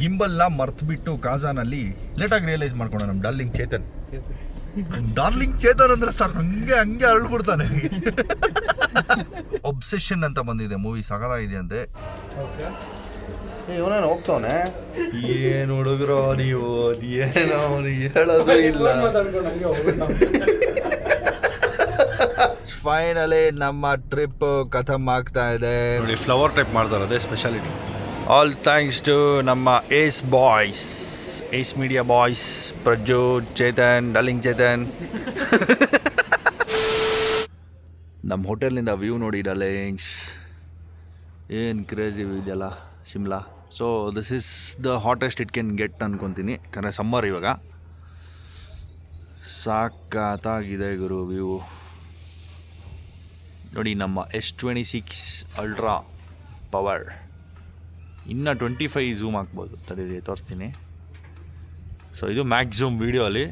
ಗಿಂಬಲ್ನ ಮರ್ತುಬಿಟ್ಟು ಕಾಜಾನಲ್ಲಿ ಲೇಟಾಗಿ ರಿಯಲೈಸ್ ಮಾಡ್ಕೊಂಡ ನಮ್ಮ ಡಾರ್ಲಿಂಗ್ ಚೇತನ್ ಅಂದ್ರೆ ಸರ್ ಹಂಗೆ ಅರಳ್ಬಿಡ್ತಾನೆ. ಒಬ್ಸೆಷನ್ ಅಂತ ಬಂದಿದೆ ಮೂವಿ, ಸಗದಾಗಿದೆ ಅಂತೆ. ಇವನೇನು ಹೋಗ್ತಾವನೆ, ಏನು ಹುಡುಗರೋ ನೀವು, ಏನೋ ಹೇಳೋದು ಇಲ್ಲ. ಫೈನಲಿ ನಮ್ಮ ಟ್ರಿಪ್ ಖತಮ್ ಆಗ್ತಾ ಇದೆ. ನೋಡಿ ಫ್ಲವರ್ ಟೈಪ್ ಮಾಡ್ತಾರೆ, ಅದೇ ಸ್ಪೆಷಾಲಿಟಿ. ಆಲ್ ಥ್ಯಾಂಕ್ಸ್ ಟು ನಮ್ಮ ace media boys, Prajju, Chetan, darling Chetan. ನಮ್ಮ ಹೋಟೆಲ್ನಿಂದ ವ್ಯೂ ನೋಡಿ ಡಾರ್ಲಿಂಗ್ಸ್, ಏನು ಕ್ರೇಜಿ ವ್ಯೂ ಇದೆಯಲ್ಲ Shimla. So this is the hottest it can get ಅನ್ಕೊತೀನಿ, ಯಾಕಂದರೆ ಸಮ್ಮರ್ ಇವಾಗ. ಸಾಕಾಗಿದೆ ಗುರು ವ್ಯೂ ನೋಡಿ. ನಮ್ಮ S26 ಅಲ್ಟ್ರಾ ಪವರ್, ಇನ್ನು 25 ಝೂಮ್ ಹಾಕ್ಬೋದು, ತಡೀರಿ ತೋರಿಸ್ತೀನಿ. ಸೊ ಇದು ಮ್ಯಾಕ್ಸ್ ಝೂಮ್ ವೀಡಿಯೋ ಅಲ್ಲಿ.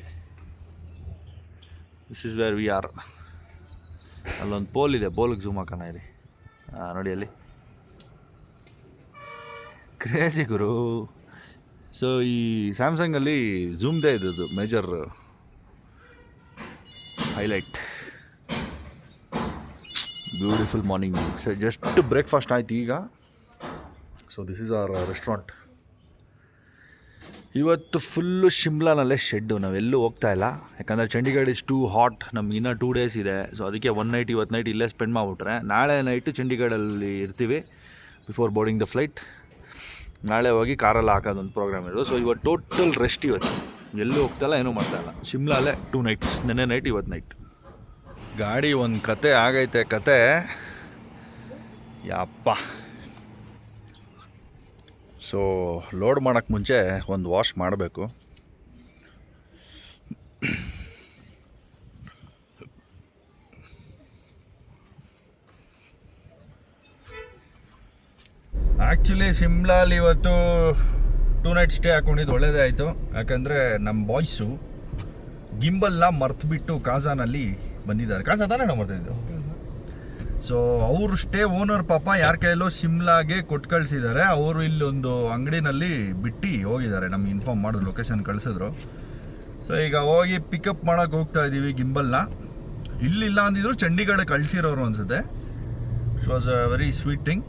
This is where we are. ಅಲ್ಲೊಂದು ಪೋಲ್ ಇದೆ, ಪೋಲಿಗೆ ಝೂಮ್ ಹಾಕೋಣ ಇರಿ. ನೋಡಿ ಅಲ್ಲಿ ಕ್ರೇಜಿ ಗುರು. ಸೊ ಈ ಸ್ಯಾಮ್ಸಂಗಲ್ಲಿ ಝೂಮ್ದೇ ಇದ್ದದ್ದು major highlight. Beautiful morning. So just breakfast ಆಯ್ತು ಈಗ. So this is our restaurant. ಇವತ್ತು ಫುಲ್ಲು ಶಿಮ್ಲಾನಲ್ಲೇ ಶೆಡ್ಡು, ನಾವೆಲ್ಲೂ ಹೋಗ್ತಾ ಇಲ್ಲ, ಯಾಕಂದರೆ ಚಂಡೀಗಢ ಇಸ್ ಟೂ ಹಾಟ್. ನಮ್ಗೆ ಇನ್ನೂ 2 days ಇದೆ. ಸೊ ಅದಕ್ಕೆ 1 night ಇವತ್ತು ನೈಟ್ ಇಲ್ಲೇ ಸ್ಪೆಂಡ್ ಮಾಡಿಬಿಟ್ರೆ ನಾಳೆ ನೈಟು ಚಂಡೀಗಢಲ್ಲಿ ಇರ್ತೀವಿ ಬಿಫೋರ್ ಬೋರ್ಡಿಂಗ್ ದ ಫ್ಲೈಟ್. ನಾಳೆ ಹೋಗಿ ಕಾರಲ್ಲಿ ಹಾಕೋದೊಂದು ಪ್ರೋಗ್ರಾಮ್ ಇರೋದು. ಸೊ ಇವತ್ತು ಟೋಟಲ್ ರೆಸ್ಟ್. ಇವತ್ತು ಎಲ್ಲೂ ಹೋಗ್ತಾಯಿಲ್ಲ, ಏನೂ ಮಾಡ್ತಾಯಿಲ್ಲ. ಶಿಮ್ಲಾಲೇ 2 nights, ನೆನ್ನೆ ನೈಟ್ ಇವತ್ತು ನೈಟ್. ಗಾಡಿ ಒಂದು ಕತೆ ಆಗೈತೆ ಕತೆ ಯಪ್ಪ. ಸೊ ಲೋಡ್ ಮಾಡೋಕ್ಕೆ ಮುಂಚೆ ಒಂದು ವಾಶ್ ಮಾಡಬೇಕು. ಆ್ಯಕ್ಚುಲಿ ಶಿಮ್ಲಾಲಿ ಇವತ್ತು 2 nights ಸ್ಟೇ ಹಾಕ್ಕೊಂಡಿದ್ದು ಒಳ್ಳೇದೇ ಆಯಿತು. ಯಾಕಂದರೆ ನಮ್ಮ ಬಾಯ್ಸು ಗಿಂಬಲ್ನ ಮರ್ತುಬಿಟ್ಟು ಕಾಜಾನಲ್ಲಿ ಬಂದಿದ್ದಾರೆ. ಕಾಜಾ ತಾನೇ ನಾವು ಬರ್ತಾಯಿದ್ದು. ಸೊ ಅವರು ಸ್ಟೇ ಓನರ್ ಪಾಪ ಯಾರ ಕೈಯಲ್ಲೋ ಶಿಮ್ಲಾಗೆ ಕೊಟ್ಟು ಕಳಿಸಿದ್ದಾರೆ. ಅವರು ಇಲ್ಲೊಂದು ಅಂಗಡಿನಲ್ಲಿ ಬಿಟ್ಟು ಹೋಗಿದ್ದಾರೆ, ನಮ್ಗೆ ಇನ್ಫಾರ್ಮ್ ಮಾಡಿದ್ರು, ಲೊಕೇಶನ್ ಕಳಿಸಿದ್ರು. ಸೊ ಈಗ ಹೋಗಿ ಪಿಕಪ್ ಮಾಡೋಕ್ಕೆ ಹೋಗ್ತಾ ಇದ್ದೀವಿ ಗಿಂಬಲ್ನ. ಇಲ್ಲಿಲ್ಲ ಅಂದಿದ್ರು ಚಂಡೀಗಢ ಕಳಿಸಿರೋರು ಅನಿಸುತ್ತೆ. It was a very sweet thing.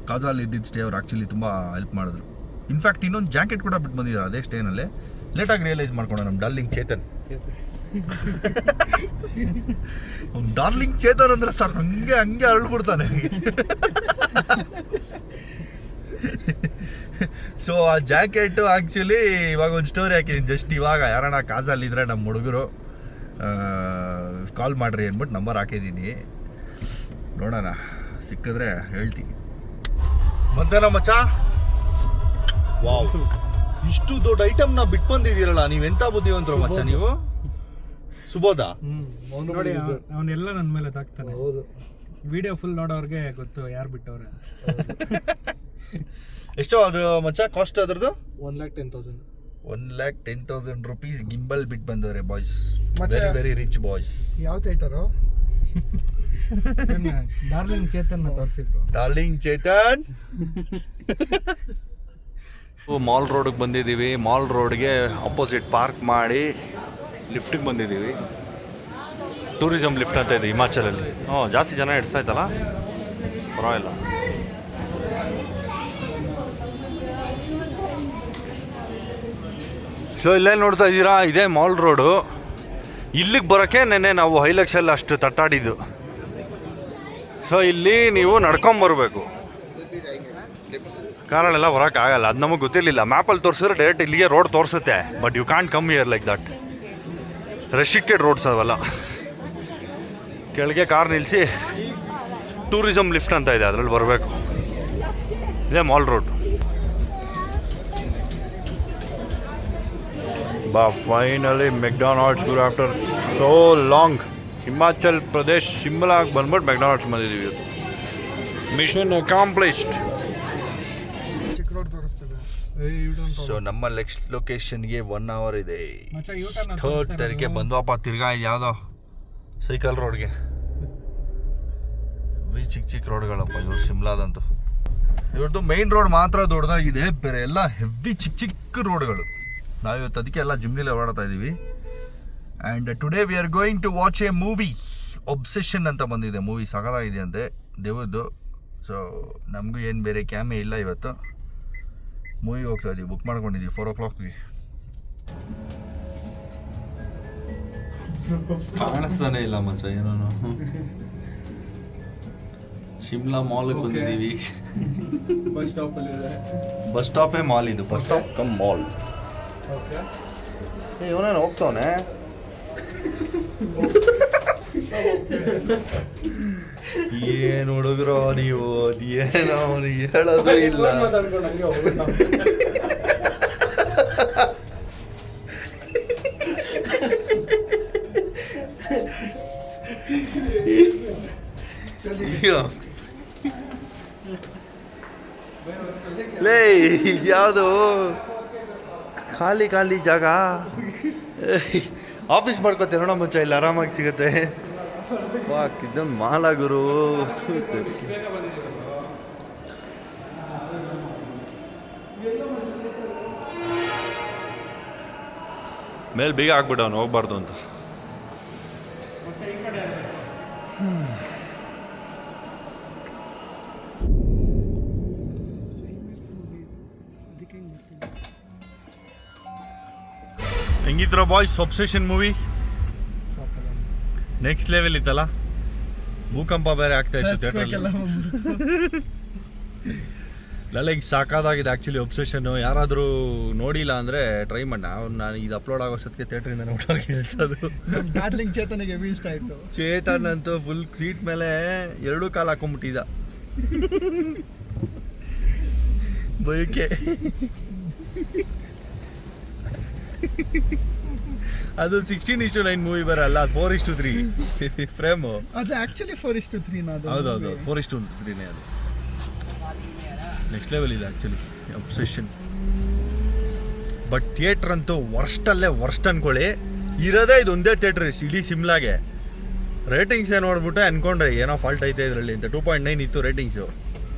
ಕಾಜಾಲ್ ಇದ್ದಿದ್ದು ಸ್ಟೇ ಅವ್ರು ಆ್ಯಕ್ಚುಲಿ ತುಂಬ ಹೆಲ್ಪ್ ಮಾಡಿದ್ರು. ಇನ್ಫ್ಯಾಕ್ಟ್ ಇನ್ನೊಂದು ಜಾಕೆಟ್ ಕೂಡ ಬಿಟ್ಟು ಬಂದಿದ್ದಾರೆ ಅದೇ ಸ್ಟೇನಲ್ಲೇ. ಲೇಟಾಗಿ ರಿಯಲೈಸ್ ಮಾಡ್ಕೊಂಡ ನಮ್ಮ ಡಾರ್ಲಿಂಗ್ ಚೇತನ್ ಅಂದ್ರೆ ಸರ್ ಹಂಗೆ ಅರಳ್ಬಿಡ್ತಾನೆ. ಸೊ ಆ ಜಾಕೆಟು ಆ್ಯಕ್ಚುಲಿ ಇವಾಗ ಒಂದು ಸ್ಟೋರಿ ಹಾಕಿದ್ದೀನಿ ಜಸ್ಟ್ ಇವಾಗ. ಯಾರಣ್ಣ ಕಾಜಲ್ಲಿದ್ದರೆ ನಮ್ಮ ಹುಡುಗರು ಕಾಲ್ ಮಾಡಿರಿ ಅಂದ್ಬಿಟ್ಟು ನಂಬರ್ ಹಾಕಿದ್ದೀನಿ. ನೋಡೋಣ ಸಿಕ್ಕಿದ್ರೆ ಹೇಳ್ತೀನಿ. ಮತ್ತೇನ ಮಚ್ಚ, ವಾವ್ ಇಷ್ಟು ದೊಡ್ಡ ಐಟಮ್ನ ಬಿಟ್ಟು ಬಂದಿದ್ದೀರಲ್ಲ, ನೀವೆಂಥ ಬುದ್ಧಿವಂತರು ಮಚ್ಚ ನೀವು. ಸುಬೋಧ ನೋಡಿ, ಅವನೆಲ್ಲ ನನ್ನ ಮೇಲೆ ತಾಕ್ತಾನೆ. ಹೌದು, ವಿಡಿಯೋ ಫುಲ್ ನೋಡೋರ್ಗೆ ಗೊತ್ತು ಯಾರು ಬಿಟ್ಟವ್ರೆ. ಎಷ್ಟೋ ಅದು ಮಚ್ಚ ಕಾಸ್ಟ್ ಅದ್ರದ್ದು? 1,10,000. 1,10,000 rupees ಗಿಂಬಲ್ ಬಿಟ್ಟು ಬಂದವ್ರೆ boys. Very very rich boys. ಯಾವ ಥಿಯೇಟರು? ಡಾರ್ಲಿಂಗ್ ಚೇತನ್ ತೋರಿಸಿದ್ರು. ಡಾರ್ಲಿಂಗ್ ಚೇತನ್. ಮಾಲ್ ರೋಡ್ಗೆ ಬಂದಿದ್ದೀವಿ. ಮಾಲ್ ರೋಡ್ಗೆ ಆಪೋಸಿಟ್ ಪಾರ್ಕ್ ಮಾಡಿ ಲಿಫ್ಟಿಗೆ ಬಂದಿದ್ದೀವಿ. ಟೂರಿಸಮ್ ಲಿಫ್ಟ್ ಅಂತ ಇದೆ ಹಿಮಾಚಲಲ್ಲಿ. ಜಾಸ್ತಿ ಜನ ಇಡ್ಸಾಯ್ತಲ್ಲ, ಪರವಾಗಿಲ್ಲ. ಸೊ ಇಲ್ಲೇ ನೋಡ್ತಾ ಇದ್ದೀರಾ, ಇದೇ ಮಾಲ್ ರೋಡು. ಇಲ್ಲಿಗೆ ಬರೋಕ್ಕೆ ನೆನ್ನೆ ನಾವು ಹೈಲಕ್ಷಲ್ಲಿ ಅಷ್ಟು ತಟ್ಟಾಡಿದ್ದು. ಸೊ ಇಲ್ಲಿ ನೀವು ನಡ್ಕೊಂಬರ್ಬೇಕು, ಕಾರಲ್ಲೆಲ್ಲ ಬರೋಕ್ಕಾಗಲ್ಲ. ಅದು ನಮಗೆ ಗೊತ್ತಿರಲಿಲ್ಲ. ಮ್ಯಾಪಲ್ಲಿ ತೋರಿಸಿದ್ರೆ ಡೈರೆಕ್ಟ್ ಇಲ್ಲಿಗೆ ರೋಡ್ ತೋರಿಸುತ್ತೆ, but you can come here like that. Restricted roads ಅವೆಲ್ಲ. ಕೆಳಗೆ ಕಾರ್ ನಿಲ್ಲಿಸಿ ಟೂರಿಸಮ್ ಲಿಫ್ಟ್ ಅಂತ ಇದೆ, ಅದರಲ್ಲಿ ಬರಬೇಕು. ಇದೇ ಮಾಲ್ ರೋಡ್. ಬಾ ಫೈನಲಿ ಮೆಕ್ಡೊನಾಲ್ಡ್ಸ್ ಗುರು after so long. Himachal Pradesh ಶಿಮ್ಲಾಗೆ ಬಂದ್ಬಿಟ್ಟು ಮೆಕ್ಡೊನಾಲ್ಡ್ಸ್ ಬಂದಿದ್ದೀವಿ ಇವತ್ತು. Mission accomplished. ಸೊ ನಮ್ಮ ನೆಕ್ಸ್ಟ್ ಲೊಕೇಶನ್ಗೆ 1 hour ಇದೆ. 3rd ತಾರೀಕಿಗೆ ಬಂದ್ವಪ್ಪ. ತಿರ್ಗಾ ಯಾವುದೋ ಸೈಕಲ್ ರೋಡ್ಗೆ. ಚಿಕ್ಕ ಚಿಕ್ಕ ರೋಡ್ಗಳಪ್ಪ ಇವರು ಶಿಮ್ಲಾದಂತೂ. ಇವ್ರದ್ದು ಮೈನ್ ರೋಡ್ ಮಾತ್ರ ದೊಡ್ಡದಾಗಿದೆ, ಬೇರೆ ಎಲ್ಲ ಹೆವಿ ಚಿಕ್ಕ ಚಿಕ್ಕ ರೋಡ್ಗಳು. ನಾವಿವತ್ತು ಅದಕ್ಕೆ ಎಲ್ಲ ಜಿಮ್ನಿಲೆ ಓಡಾಡ್ತಾ ಇದ್ದೀವಿ. And today we are going to watch a movie. Obsession ಅಂತ ಬಂದಿದೆ ಮೂವಿ, ಸಖತ್ತಾಗಿದೆ ಅಂತೆ ದೇವದ್ದು. ಸೊ ನಮಗೂ ಏನು ಬೇರೆ ಕ್ಯಾಮೆ ಇಲ್ಲ, ಇವತ್ತು ಮೂವಿಗೆ ಹೋಗ್ತಾ ಇದ್ದೀವಿ. ಬುಕ್ ಮಾಡ್ಕೊಂಡಿದ್ದೀವಿ 4 o'clockಗೆ. ಕಾಣಿಸ್ತಾನೆ ಇಲ್ಲ ಮಚ್ಚ ಏನೋ. ಶಿಮ್ಲಾ ಮಾಲ್ಗೆ ಬಂದಿದ್ದೀವಿ. ಬಸ್ ಸ್ಟಾಪೇ ಮಾಲ್ ಇದು, ಬಸ್ ಸ್ಟಾಪ್ ಕಮ್ ಮಾಲ್. ಇವನೇನು ಹೋಗ್ತಾವನೆ. ಏನು ಹುಡುಗರೋ ನೀವು, ಏನೋ ಅವನಿಗೆ ಹೇಳೋದು ಇಲ್ಲ. ಲೇ ಯಾವುದು ಖಾಲಿ ಖಾಲಿ ಜಾಗ, ಆಫೀಸ್ ಮಾಡ್ಕೋತೇವೆ ನೋಡೋ ಮುಂಚೆ, ಇಲ್ಲಿ ಆರಾಮಾಗಿ ಸಿಗುತ್ತೆ. ವಾಕ್ ಇದೊಂದು ಮಾಲ ಗುರು. ಮೇಲೆ ಬೇಗ ಹಾಕ್ಬಿಟ್ಟು ಅವನು ಹೋಗ್ಬಾರ್ದು ಅಂತ. ಹೆಂಗಿದ್ರು boys obsession movie? Next level ಇತ್ತಲ್ಲ, ಭೂಕಂಪ ಬೇರೆ ಆಗ್ತಾ ಇತ್ತು ಥಿಯೇಟ್ರಲ್ಲಿ. ಲೈಕ್ ಸಾಕಾದಾಗಿದೆ ಆ್ಯಕ್ಚುಲಿ ಒಬ್ಸೆಷನ್ನು. ಯಾರಾದರೂ ನೋಡಿಲ್ಲ ಅಂದರೆ ಟ್ರೈ ಮಾಡಿ. ನಾನು ಇದು ಅಪ್ಲೋಡ್ ಆಗೋಷ್ಟೊತ್ತಿಗೆ ಥಿಯೇಟ್ರಿಂದ ಹೊಟ್ಟೋಗಿರ್ತದು. ಚೇತನಿಗೆ ಇಷ್ಟ ಆಯಿತು. ಚೇತನ್ ಅಂತೂ ಫುಲ್ ಸೀಟ್ ಮೇಲೆ 2 ಕಾಲು ಹಾಕೊಂಡ್ಬಿಟ್ಟಿದ್ದ ಬೈಕೆ. ಅದು 16:9 ಮೂವಿ ಬರಲ್ಲ, 4:3 ಫ್ರೇಮು. ಅದು ಆ್ಯಕ್ಚುಲಿ 4:3 ಹೌದೌದು, 4:3 ಅದು. ನೆಕ್ಸ್ಟ್ ಲೆವೆಲ್ ಇದೆ ಆ್ಯಕ್ಚುಲಿ ಒಬ್ಸೆಷನ್. ಬಟ್ ಥಿಯೇಟ್ರ್ ಅಂತೂ ವರ್ಸ್ಟಲ್ಲೇ ವರ್ಸ್ಟ್ ಅನ್ಕೊಳ್ಳಿ. ಇರೋದೇ ಇದು ಒಂದೇ ಥಿಯೇಟ್ರ್ ಇಡೀ ಸಿಮ್ಲಾಗೆ. ರೇಟಿಂಗ್ಸೇ ನೋಡ್ಬಿಟ್ಟೆ ಅನ್ಕೊಂಡ್ರೆ ಏನೋ ಫಾಲ್ಟ್ ಐತೆ ಇದರಲ್ಲಿ ಅಂತ. 2.9 ಇತ್ತು ರೇಟಿಂಗ್ಸು.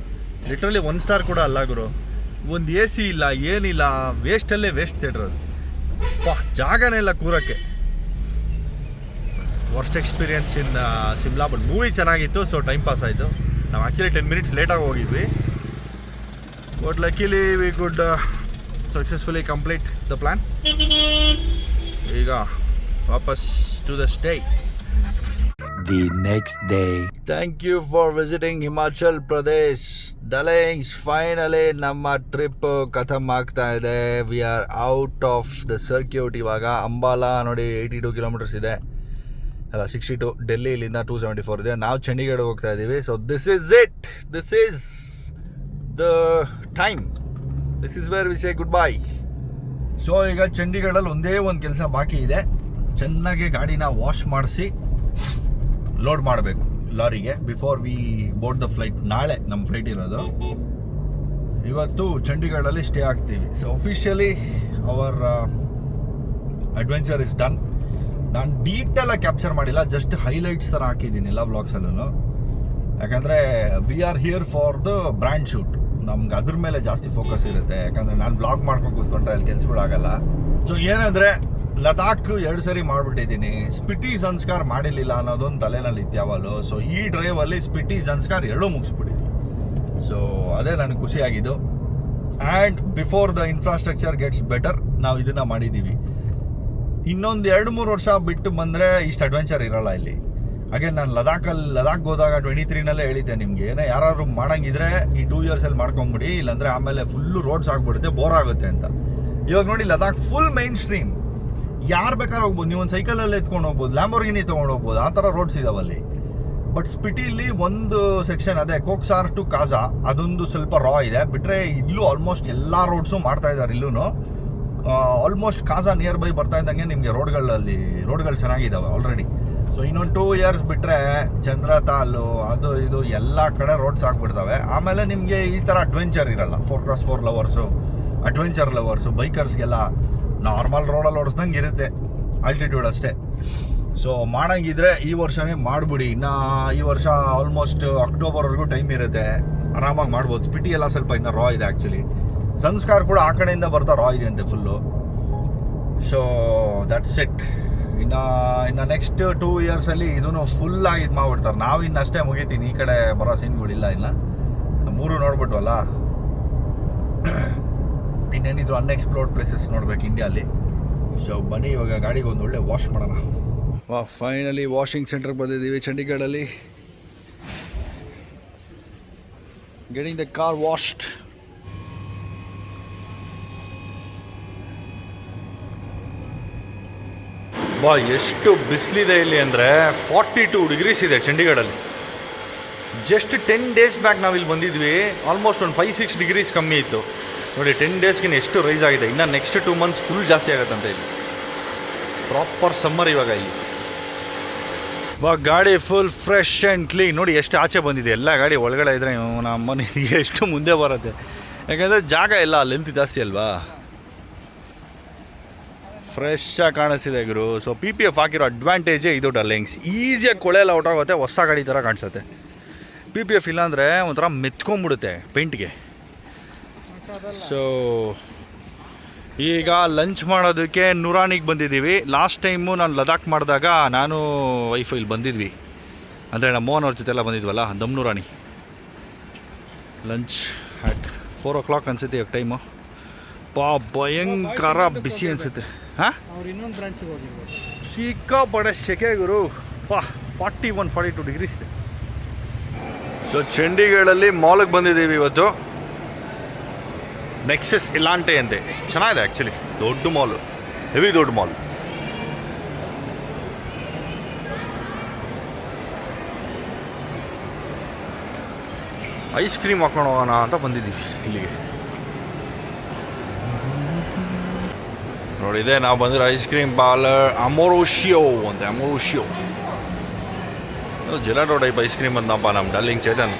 ಲಿಟ್ರಲಿ 1 ಸ್ಟಾರ್ ಕೂಡ ಅಲ್ಲ ಗುರು. ಒಂದು AC ಇಲ್ಲ, ಏನಿಲ್ಲ, ವೇಸ್ಟಲ್ಲೇ ವೇಸ್ಟ್ ಥಿಯೇಟ್ರ್ ಅದು. ಜಾಗನೇ ಇಲ್ಲ ಕೂರಕ್ಕೆ. Worst experience in Shimla. But movie ಚೆನ್ನಾಗಿತ್ತು, ಸೊ ಟೈಮ್ ಪಾಸ್ ಆಯಿತು. ನಾವು ಆ್ಯಕ್ಚುಲಿ 10 minutes ಲೇಟಾಗಿ ಹೋಗಿದ್ವಿ. But luckily we could successfully complete the plan. ಈಗ ವಾಪಸ್ to the stay. The next day. Thank you for visiting Himachal Pradesh. Darlings, finally ನಮ್ಮ trip ಖತಮ್ ಆಗ್ತಾ ಇದೆ. We are out of the circuit ಇವಾಗ. ಅಂಬಾಲಾ ನೋಡಿ 82 kilometers ಇದೆ, ಅಲ್ಲ 62. ಡೆಲ್ಲಿ ಇಲ್ಲಿಂದ 274 ಇದೆ. ನಾವು ಚಂಡೀಗಢ ಹೋಗ್ತಾ ಇದ್ದೀವಿ. So this is it. This is the time. This is where we say good bye. So ಈಗ ಚಂಡೀಗಢಲ್ಲಿ ಒಂದೇ ಒಂದು ಕೆಲಸ ಬಾಕಿ ಇದೆ. ಚೆನ್ನಾಗಿ ಗಾಡಿನ ವಾಶ್ ಮಾಡಿಸಿ ಲೋಡ್ ಮಾಡಬೇಕು ಲಾರಿಗೆ before we board the flight. ನಾಳೆ ನಮ್ಮ ಫ್ಲೈಟ್ ಇರೋದು. ಇವತ್ತು ಚಂಡೀಗಢಲ್ಲಿ ಸ್ಟೇ ಆಗ್ತೀವಿ. So officially our adventure is done. ನಾನು ಡೀಟೇಲಾಗಿ ಕ್ಯಾಪ್ಚರ್ ಮಾಡಿಲ್ಲ, ಜಸ್ಟ್ ಹೈಲೈಟ್ಸ್ ಥರ ಹಾಕಿದ್ದೀನಿ ಎಲ್ಲ ವ್ಲಾಗ್ಸಲ್ಲೂ. ಯಾಕಂದರೆ we are here for the brand shoot. ನಮ್ಗೆ ಅದ್ರ ಮೇಲೆ ಜಾಸ್ತಿ ಫೋಕಸ್ ಇರುತ್ತೆ. ಯಾಕಂದರೆ ನಾನು ಬ್ಲಾಗ್ ಮಾಡ್ಕೊಂಡು ಕೂತ್ಕೊಂಡ್ರೆ ಅಲ್ಲಿ ಕೆಲಸಗಳಾಗಲ್ಲ. ಸೊ ಏನಂದರೆ ಲದಾಖ್ 2 ಸರಿ ಮಾಡಿಬಿಟ್ಟಿದ್ದೀನಿ. ಸ್ಪಿಟಿ ಸಂಸ್ಕಾರ ಮಾಡಿರಲಿಲ್ಲ ಅನ್ನೋದೊಂದು ತಲೆನಲ್ಲಿ ಇತ್ತು ಯಾವಾಗಲೂ. ಸೊ ಈ ಡ್ರೈವಲ್ಲಿ ಸ್ಪಿಟಿ ಸಂಸ್ಕಾರ 2 ಮುಗಿಸ್ಬಿಟ್ಟಿದ್ದೀನಿ. ಸೊ ಅದೇ ನನಗೆ ಖುಷಿಯಾಗಿದ್ದು. And before the infrastructure gets better ನಾವು ಇದನ್ನು ಮಾಡಿದ್ದೀವಿ. ಇನ್ನೊಂದು 2-3 ವರ್ಷ ಬಿಟ್ಟು ಬಂದರೆ ಇಷ್ಟು ಅಡ್ವೆಂಚರ್ ಇರೋಲ್ಲ ಇಲ್ಲಿ. ಹಾಗೆ ನಾನು ಲದಾಖ್ ಹೋದಾಗ 23ನಲ್ಲೇ ಹೇಳಿದ್ದೆ ನಿಮಗೆ, ಏನೋ ಯಾರಾದರೂ ಮಾಡೋಂಗಿದ್ರೆ ಈ 2 yearsಲ್ಲಿ ಮಾಡ್ಕೊಂಬಿಡಿ, ಇಲ್ಲಾಂದರೆ ಆಮೇಲೆ ಫುಲ್ಲು ರೋಡ್ಸ್ ಆಗಿಬಿಡುತ್ತೆ, ಬೋರ್ ಆಗುತ್ತೆ ಅಂತ. ಇವಾಗ ನೋಡಿ ಲದಾಖ್ ಫುಲ್ ಮೈನ್ ಸ್ಟ್ರೀಮ್, ಯಾರು ಬೇಕಾದ್ರೆ ಹೋಗ್ಬೋದು. ನೀವು ಒಂದು ಸೈಕಲಲ್ಲಿ ಎತ್ಕೊಂಡು ಹೋಗ್ಬೋದು, ಲ್ಯಾಂಬೋರ್ಗಿನಿ ತೊಗೊಂಡು ಹೋಗ್ಬೋದು, ಆ ಥರ ರೋಡ್ಸ್ ಇದಾವಲ್ಲಿ. ಬಟ್ ಸ್ಪಿಟಿಲಿ ಒಂದು ಸೆಕ್ಷನ್ ಅದೇ ಕೋಕ್ಸಾರ್ ಟು ಕಾಜಾ, ಅದೊಂದು ಸ್ವಲ್ಪ ರಾ ಇದೆ. ಬಿಟ್ಟರೆ ಇಲ್ಲೂ ಆಲ್ಮೋಸ್ಟ್ ಎಲ್ಲ ರೋಡ್ಸು ಮಾಡ್ತಾ ಇದ್ದಾರೆ. ಇಲ್ಲೂ ಆಲ್ಮೋಸ್ಟ್ ಕಾಜಾ ನಿಯರ್ ಬೈ ಬರ್ತಾ ಇದ್ದಂಗೆ ನಿಮಗೆ ರೋಡ್ಗಳು ಚೆನ್ನಾಗಿದ್ದಾವೆ ಆಲ್ರೆಡಿ. ಸೊ ಇನ್ನೊಂದು 2 years ಬಿಟ್ಟರೆ ಚಂದ್ರತಾಲು ಅದು ಇದು ಎಲ್ಲ ಕಡೆ ರೋಡ್ಸ್ ಆಗಿಬಿಡ್ತವೆ. ಆಮೇಲೆ ನಿಮಗೆ ಈ ಥರ ಅಡ್ವೆಂಚರ್ ಇರಲ್ಲ. 4x4 ಲವರ್ಸು, ಅಡ್ವೆಂಚರ್ ಲವರ್ಸು, ಬೈಕರ್ಸ್ಗೆಲ್ಲ ನಾರ್ಮಲ್ ರೋಡಲ್ಲಿ ಓಡಿಸ್ದಂಗೆ ಇರುತ್ತೆ, ಆಲ್ಟಿಟ್ಯೂಡ್ ಅಷ್ಟೇ. ಸೊ ಮಾಡಂಗಿದ್ರೆ ಈ ವರ್ಷನೇ ಮಾಡಿಬಿಡಿ. ಇನ್ನು ಈ ವರ್ಷ ಆಲ್ಮೋಸ್ಟ್ ಅಕ್ಟೋಬರ್ವರೆಗೂ ಟೈಮ್ ಇರುತ್ತೆ, ಆರಾಮಾಗಿ ಮಾಡ್ಬೋದು. ಸ್ಪಿಟಿ ಎಲ್ಲ ಸ್ವಲ್ಪ ಇನ್ನೂ ರಾ ಇದೆ ಆ್ಯಕ್ಚುಲಿ. ಸಂಸ್ಕಾರ್ ಕೂಡ ಆ ಕಡೆಯಿಂದ ಬರ್ತಾ ರಾ ಇದೆ ಅಂತೆ ಫುಲ್ಲು. So that's it. ಇನ್ನು ನೆಕ್ಸ್ಟ್ 2 ಇಯರ್ಸಲ್ಲಿ ಇದೂ ಫುಲ್ಲಾಗಿ ಇದು ಮಾಡಿಬಿಡ್ತಾರೆ. ನಾವು ಇನ್ನಷ್ಟೇ ಮುಗಿತೀನಿ, ಈ ಕಡೆ ಬರೋ ಸೀನ್ಗಳಿಲ್ಲ. ಇಲ್ಲ 3 ನೋಡ್ಬಿಟ್ವಲ್ಲ, ಇನ್ನೇನಿದ್ರು ಅನ್ಎಕ್ಸ್ಪ್ಲೋರ್ಡ್ ಪ್ಲೇಸಸ್ ನೋಡ್ಬೇಕು ಇಂಡಿಯಾಲಿ. ಸೊ ಬನ್ನಿ ಇವಾಗ ಗಾಡಿಗೆ ಒಂದು ಒಳ್ಳೆ ವಾಶ್ ಮಾಡೋಣ. ಫೈನಲಿ ವಾಷಿಂಗ್ ಸೆಂಟರ್ಗೆ ಬಂದಿದ್ದೀವಿ ಚಂಡೀಗಢಲ್ಲಿ. Getting the car washed. ಎಷ್ಟು ಬಿಸಿಲಿದೆ ಇಲ್ಲಿ ಅಂದರೆ 42 ಡಿಗ್ರೀಸ್ ಇದೆ ಚಂಡೀಗಢಲ್ಲಿ. ಜಸ್ಟ್ 10 ಡೇಸ್ ಬ್ಯಾಕ್ ನಾವು ಇಲ್ಲಿ ಬಂದಿದ್ವಿ, ಆಲ್ಮೋಸ್ಟ್ ಒಂದು 5-6 ಡಿಗ್ರೀಸ್ ಕಮ್ಮಿ ಇತ್ತು ನೋಡಿ. 10 ಡೇಸ್ಗಿನ ಎಷ್ಟು ರೈಸ್ ಆಗಿದೆ. ಇನ್ನು ನೆಕ್ಸ್ಟ್ 2 ಮಂತ್ಸ್ ಫುಲ್ ಜಾಸ್ತಿ ಆಗುತ್ತಂತೆ ಇಲ್ಲಿ. ಪ್ರಾಪರ್ ಸಮ್ಮರ್ ಇವಾಗ ಇಲ್ಲಿ. ಗಾಡಿ ಫುಲ್ ಫ್ರೆಶ್ ಆ್ಯಂಡ್ ಕ್ಲೀನ್. ನೋಡಿ ಎಷ್ಟು ಆಚೆ ಬಂದಿದೆ. ಎಲ್ಲ ಗಾಡಿ ಒಳಗಡೆ ಇದ್ದರೆ ನಮ್ಮ ಮನೆಗೆ ಎಷ್ಟು ಮುಂದೆ ಬರುತ್ತೆ, ಯಾಕೆಂದರೆ ಜಾಗ ಇಲ್ಲ, ಲೆಂತ್ ಜಾಸ್ತಿ ಅಲ್ವಾ. ಫ್ರೆಶ್ ಆಗಿ ಕಾಣಿಸ್ತಿದೆ ಗುರು. ಸೊ PPF ಹಾಕಿರೋ ಅಡ್ವಾಂಟೇಜೇ ಇದು ಡರ್ಲಿಂಗ್ಸ್. ಈಸಿಯಾಗಿ ಕೊಳೆ ಎಲ್ಲ ಔಟಾಗುತ್ತೆ, ಹೊಸ ಗಾಡಿ ಥರ ಕಾಣಿಸುತ್ತೆ. PPF ಇಲ್ಲಾಂದರೆ ಒಂಥರ ಮೆತ್ಕೊಂಡ್ಬಿಡುತ್ತೆ ಪೇಂಟ್ಗೆ. ಸೊ ಈಗ ಲಂಚ್ ಮಾಡೋದಕ್ಕೆ ನೂರಾನಿಗೆ ಬಂದಿದ್ದೀವಿ. ಲಾಸ್ಟ್ ಟೈಮು ನಾನು ಲದಾಖ್ ಮಾಡಿದಾಗ ನಾನು ವೈಫ್ ಇಲ್ಲಿ ಬಂದಿದ್ವಿ, ಅಂದರೆ ನಮ್ಮ ಮೋಹನ್ ಅವ್ರ ಜೊತೆ ಎಲ್ಲ ಬಂದಿದ್ವಲ್ಲ, ದಮ್ ನೂರಾನಿ. ಲಂಚ್ ಹ್ಯಾಕ್ 4 o'clock ಅನಿಸುತ್ತೆ ಇವಾಗ ಟೈಮು. ಭಯಂಕರ ಬಿಸಿ ಅನಿಸುತ್ತೆ. ಹಾಂ, ಇನ್ನೊಂದು ಬ್ರಾಂಚಿಗೆ ಹೋಗಿರ್ಬೋದು. ಸಿಕ್ಕಾಪಡೆ ಸೆಕೆ ಗುರು. 41-42 ಡಿಗ್ರೀಸ್ ಇದೆ. ಸೊ ಚಂಡೀಗಢಲ್ಲಿ ಮಾಲ್ಗೆ ಬಂದಿದ್ದೀವಿ ಇವತ್ತು. ನೆಕ್ಸಸ್ ಇಲಾಂಟೆ ಅಂತೆ, ಚೆನ್ನಾಗಿದೆ ಆ್ಯಕ್ಚುಲಿ. ದೊಡ್ಡ ಮಾಲು, ಹೆವಿ ದೊಡ್ಡ ಮಾಲ್. ಐಸ್ ಕ್ರೀಮ್ ಹಾಕೊಂಡು ಹೋಗೋಣ ಅಂತ ಬಂದಿದ್ದೀವಿ ಇಲ್ಲಿಗೆ. ನೋಡಿದೆ ನಾವು ಬಂದಿರೋ ಐಸ್ ಕ್ರೀಮ್ ಪಾರ್ಲರ್ ಅಮೋರೋಶಿಯೋ ಅಂತ. ಅಮೋರೋಶಿಯೋ ಜೆಲಾಟೋ ಟೈಪ್ ಐಸ್ ಕ್ರೀಮ್ ಅಂದಪ್ಪ ನಮ್ಮ ಡಾರ್ಲಿಂಗ್ ಚೇತನ್.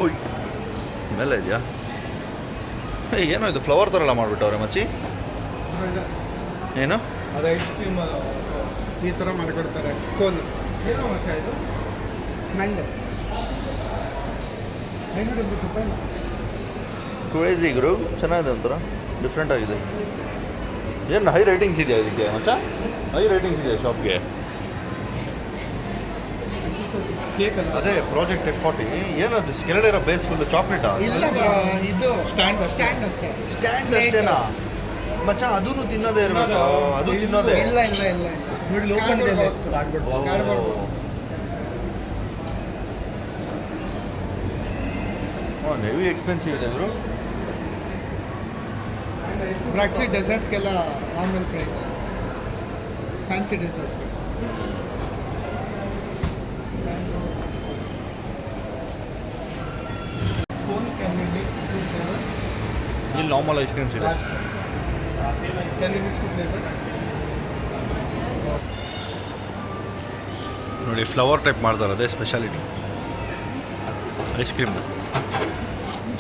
ಓಯ್ ಮೇಲೆ ಇದೆಯಾ? ಏನೋ ಇದು ಫ್ಲವರ್ ಥರ ಎಲ್ಲ ಮಾಡಿಬಿಟ್ಟವ್ರೆ ಮಚ್ಚಿ. ಏನು ಅದು ಐಸ್ ಕ್ರೀಮ್ ಈ ಥರ ಮಾಡಿಕೊಡ್ತಾರೆ. ಕೋನ್ ಏನೋ ಮಚ್ಚ ಇದು? ಮ್ಯಾಂಗೋ 580 ರೂಪಾಯಿ. ಕ್ರೇಜಿ ಗುರು, ಚೆನ್ನಾಗಿದೆ, ಒಂಥರ ಡಿಫ್ರೆಂಟ್ ಆಗಿದೆ. ಏನು ಹೈ ರೇಟಿಂಗ್ಸ್ ಇದೆಯಾ ಇದಕ್ಕೆ ಮಚ್ಚ? ಹೈ ರೇಟಿಂಗ್ಸ್ ಇದೆಯಾ ಶಾಪ್ಗೆ? ಕೇಕ್ ಅಲ್ಲ ಅದೇ ಪ್ರಾಜೆಕ್ಟ್ F40. ಏನದು ಕೆಳಗಡೆ ಇರೋ ಬೇಸ್ ಫುಲ್ ಚಾಕ್ಲೇಟಾ? ಇಲ್ಲ ಇದು ಸ್ಟ್ಯಾಂಡ್ ಅಷ್ಟೇ. ಸ್ಟ್ಯಾಂಡ್ ಅಷ್ಟೇನಾ ಮಚ್ಚ? ಅದೂ ತಿನ್ನೋದೇ ಇರಬೇಕು, ಅದು ತಿನ್ನೋದೇ. ಇಲ್ಲ ನೋಡಿ ಲೋಕಲ್ ಹೆವಿ ಎಕ್ಸ್ಪೆನ್ಸಿವ್ ಇದೆ ಇವರು. ಬ್ರಾಕ್ಸಿ ಡೆಸರ್ಟ್ಸ್ಗೆಲ್ಲ normal price, fancy desserts. Cone can you mix two flavour? ಇಲ್ಲಿ ನಾರ್ಮಲ್ ಐಸ್ ಕ್ರೀಮ್ಸ್ ಇದೆ. Can you mix two flavour? ನೋಡಿ ಫ್ಲವರ್ ಟೈಪ್ ಮಾಡ್ತಾರೆ, ಅದೇ ಸ್ಪೆಷಾಲಿಟಿ ಐಸ್ ಕ್ರೀಮ್.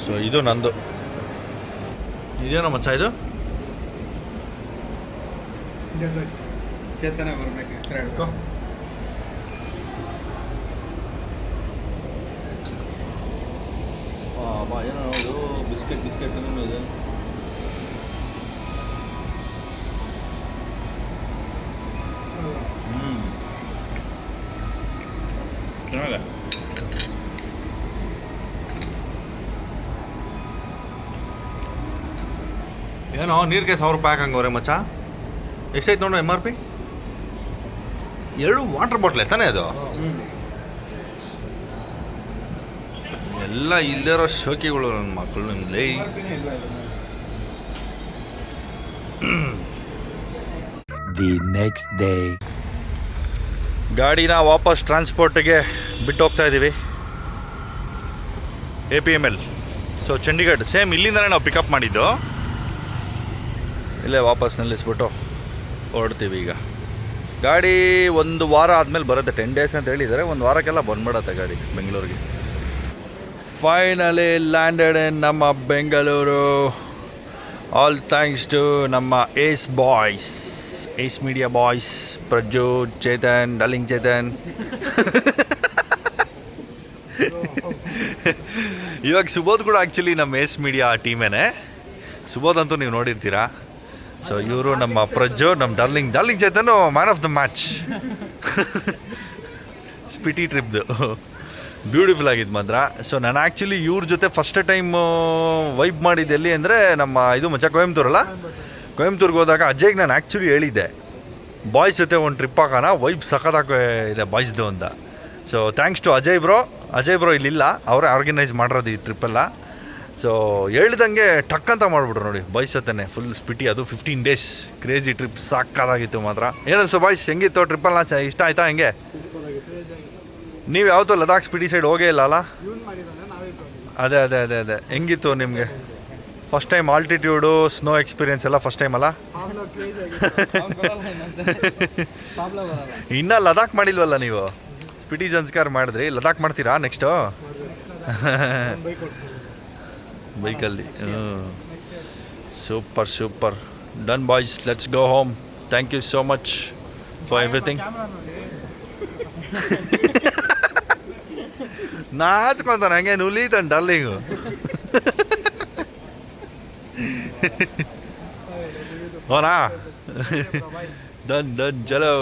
ಸೊ ಇದು ನಂದು. ಇದೇನೋ ಮಚ್ಚ ಇದು? ಡೆಸರ್ಟ್ ಚೇತನ ಬರಬೇಕು ಹೆಸರು ಹೇಳ್ಕೊ. ಏನೋ ಇದು ಬಿಸ್ಕೆಟ್ ಇದೆ. ಚೆನ್ನಾಗಿದೆ. ಏನೋ ನೀರಿಗೆ 1000 ರೂಪಾಯಿ ಹಾಕಂಗವ್ರೆ ಮಚ್ಚ. ಎಷ್ಟೈತೆ ನೋಡು MRP? 2 ವಾಟರ್ ಬಾಟ್ಲೆ ತಾನೇ ಅದು? ಎಲ್ಲ ಇಲ್ಲಿರೋ ಶೋಕಿಗಳು ನನ್ನ ಮಕ್ಕಳು ನಿಮ್ಮಲ್ಲಿ. The next day. ಗಾಡಿನ ವಾಪಸ್ ಟ್ರಾನ್ಸ್ಪೋರ್ಟಿಗೆ ಬಿಟ್ಟು ಹೋಗ್ತಾ ಇದ್ದೀವಿ, APML. ಸೊ ಚಂಡೀಗಢ ಸೇಮ್ ಇಲ್ಲಿಂದಲೇ ನಾವು ಪಿಕಪ್ ಮಾಡಿದ್ದು, ಇಲ್ಲೇ ವಾಪಸ್ ನಿಲ್ಲಿಸ್ಬಿಟ್ಟು ಹೊರಡ್ತೀವಿ ಈಗ. ಗಾಡಿ 1 ವಾರ ಆದಮೇಲೆ ಬರುತ್ತೆ, 10 ಡೇಸ್ ಅಂತ ಹೇಳಿದ್ದಾರೆ. 1 ವಾರಕ್ಕೆಲ್ಲ ಬಂದ್ಬಿಡತ್ತೆ ಗಾಡಿ ಬೆಂಗಳೂರಿಗೆ. ಫೈನಲಿ ಲ್ಯಾಂಡೆಡ್ ಇನ್ ನಮ್ಮ ಬೆಂಗಳೂರು. ಆಲ್ ಥ್ಯಾಂಕ್ಸ್ ಟು ನಮ್ಮ ace boys. Ace media boys, Prajyot, Chetan, darling Chetan. ಇವಾಗ ಸುಬೋಧ್ ಕೂಡ ಆ್ಯಕ್ಚುಲಿ ನಮ್ಮ ಏಸ್ ಮೀಡಿಯಾ ಟೀಮೇನೆ. ಸುಬೋಧ್ ಅಂತೂ ನೀವು ನೋಡಿರ್ತೀರಾ. ಸೊ ಇವರು ನಮ್ಮ ಪ್ರಜ್ಯೋತ್, ನಮ್ಮ darling Chetan man of the match. Spiti ಟ್ರಿಪ್ದು ಬ್ಯೂಟಿಫುಲ್ ಆಗಿದ್ದು ಮಾತ್ರ. ಸೊ ನಾನು ಆ್ಯಕ್ಚುಲಿ ಇವ್ರ ಜೊತೆ ಫಸ್ಟ್ ಟೈಮ್ ವೈಬ್ ಮಾಡಿದ್ದು ಎಲ್ಲಿ ಅಂದರೆ ನಮ್ಮ ಇದು ಮಚ್ಚ ಕೊಯಂಬತ್ತೂರಲ್ಲ, ಕೊಯಂಬತ್ತೂರ್ಗೆ ಹೋದಾಗ ಅಜಯ್ಗೆ ನಾನು ಆ್ಯಕ್ಚುಲಿ ಹೇಳಿದ್ದೆ ಬಾಯ್ಸ್ ಜೊತೆ ಒಂದು ಟ್ರಿಪ್ ಹಾಕೋಣ, ವೈಬ್ ಸಖತ್ತಾಗಿ ಇದೆ ಬಾಯ್ಸ್ದು ಅಂತ. So thanks to Ajay bro ಇಲ್ಲಿಲ್ಲ, ಅವರೇ ಆರ್ಗನೈಸ್ ಮಾಡಿರೋದು ಈ ಟ್ರಿಪ್ಪೆಲ್ಲ. ಸೊ ಹೇಳ್ದಂಗೆ ಟಕ್ ಅಂತ ಮಾಡಿಬಿಟ್ರು ನೋಡಿ ಬಾಯ್ಸ್ ಜೊತೆನೆ ಫುಲ್ ಸ್ಪಿಟಿ. ಅದು 15 days ಕ್ರೇಜಿ ಟ್ರಿಪ್, ಸಾಕಾಗಿತ್ತು ಮಾತ್ರ. ಏನಿಸ್ತು ಬಾಯ್ಸ್, ಹೆಂಗಿತ್ತು ಟ್ರಿಪ್ಪೆಲ್ಲ? ಇಷ್ಟ ಆಯ್ತಾ? ಹೆಂಗೆ ನೀವು ಯಾವತ್ತೂ ಲದಾಖ್ ಸ್ಪಿಟಿ ಸೈಡ್ ಹೋಗೇ ಇಲ್ಲ ಅಲ್ಲ? ಅದೇ ಹೆಂಗಿತ್ತು ನಿಮಗೆ ಫಸ್ಟ್ ಟೈಮ್? ಆಲ್ಟಿಟ್ಯೂಡು, ಸ್ನೋ ಎಕ್ಸ್ಪೀರಿಯನ್ಸ್ ಎಲ್ಲ ಫಸ್ಟ್ ಟೈಮ್ ಅಲ್ಲ? ಇನ್ನೂ ಲದಾಖ್ ಮಾಡಿಲ್ವಲ್ಲ ನೀವು? ಸ್ಪಿಟಿ ಸಂಸ್ಕಾರ ಮಾಡಿದ್ರಿ, ಲದಾಖ್ ಮಾಡ್ತೀರಾ ನೆಕ್ಸ್ಟು? ಬೈಕಲ್ಲಿ. Super done boys, let's go home. Thank you so much for everything. ನಾಚ್ಕೊಂತಾನೆ ಹಂಗೆ ನುಲೀತಾನೆ ಡಾರ್ಲಿಂಗು. ಹೋನಾ? ಡನ್ ಚಲೋ.